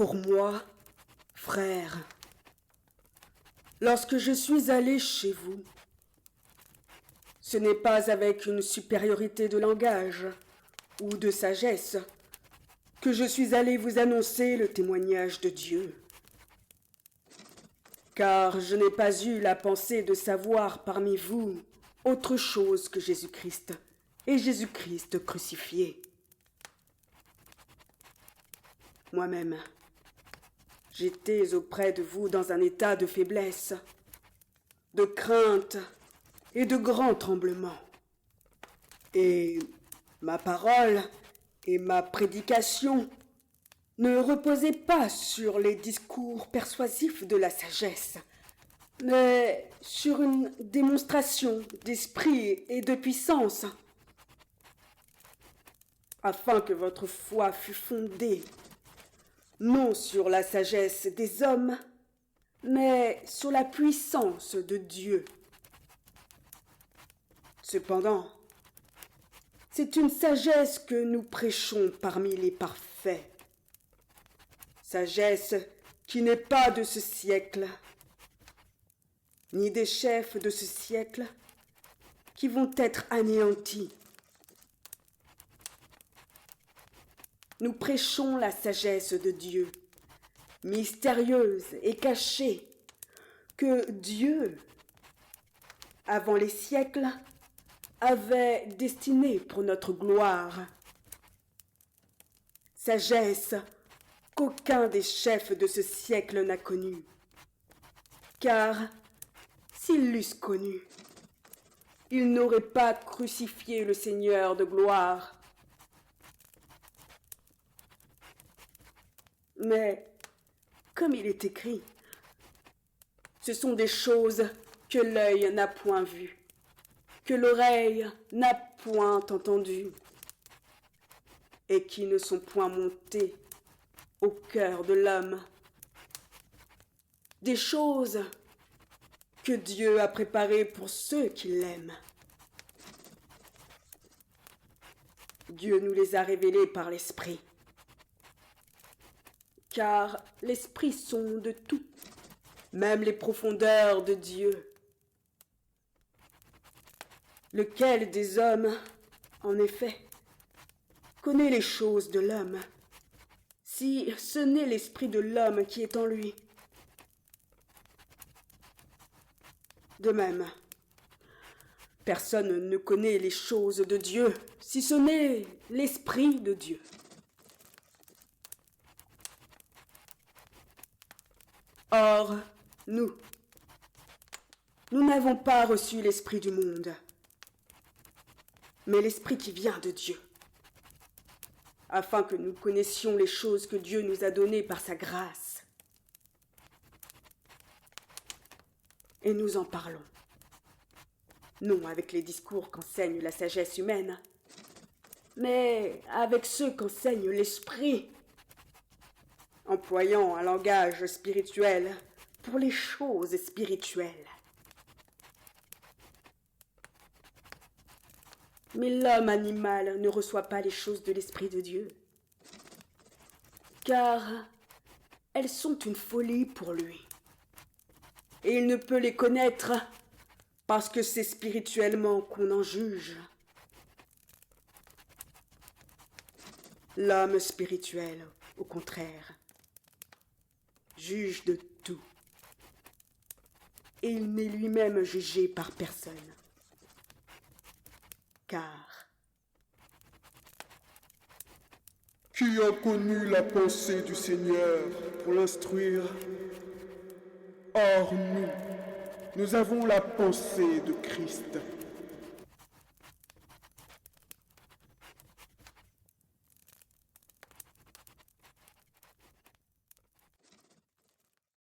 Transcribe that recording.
Pour moi, frère, lorsque je suis allé chez vous, ce n'est pas avec une supériorité de langage ou de sagesse que je suis allé vous annoncer le témoignage de Dieu. Car je n'ai pas eu la pensée de savoir parmi vous autre chose que Jésus-Christ et Jésus-Christ crucifié. Moi-même, j'étais auprès de vous dans un état de faiblesse, de crainte et de grand tremblement. Et ma parole et ma prédication ne reposaient pas sur les discours persuasifs de la sagesse, mais sur une démonstration d'esprit et de puissance, afin que votre foi fût fondée non sur la sagesse des hommes, mais sur la puissance de Dieu. Cependant, c'est une sagesse que nous prêchons parmi les parfaits. Sagesse qui n'est pas de ce siècle, ni des chefs de ce siècle qui vont être anéantis. Nous prêchons la sagesse de Dieu, mystérieuse et cachée, que Dieu, avant les siècles, avait destinée pour notre gloire. Sagesse qu'aucun des chefs de ce siècle n'a connue. Car s'ils l'eussent connue, ils n'auraient pas crucifié le Seigneur de gloire. Mais, comme il est écrit, ce sont des choses que l'œil n'a point vues, que l'oreille n'a point entendues, et qui ne sont point montées au cœur de l'homme. Des choses que Dieu a préparées pour ceux qui l'aiment. Dieu nous les a révélées par l'Esprit. Car l'Esprit sonde tout, même les profondeurs de Dieu. Lequel des hommes, en effet, connaît les choses de l'homme, si ce n'est l'esprit de l'homme qui est en lui? De même, personne ne connaît les choses de Dieu, si ce n'est l'Esprit de Dieu. Or, nous n'avons pas reçu l'esprit du monde, mais l'esprit qui vient de Dieu, afin que nous connaissions les choses que Dieu nous a données par sa grâce. Et nous en parlons, non avec les discours qu'enseigne la sagesse humaine, mais avec ceux qu'enseigne l'esprit, employant un langage spirituel pour les choses spirituelles. Mais l'homme animal ne reçoit pas les choses de l'Esprit de Dieu, car elles sont une folie pour lui, et il ne peut les connaître parce que c'est spirituellement qu'on en juge. L'homme spirituel, au contraire, juge de tout, et il n'est lui-même jugé par personne. Car qui a connu la pensée du Seigneur pour l'instruire? Or nous avons la pensée de Christ.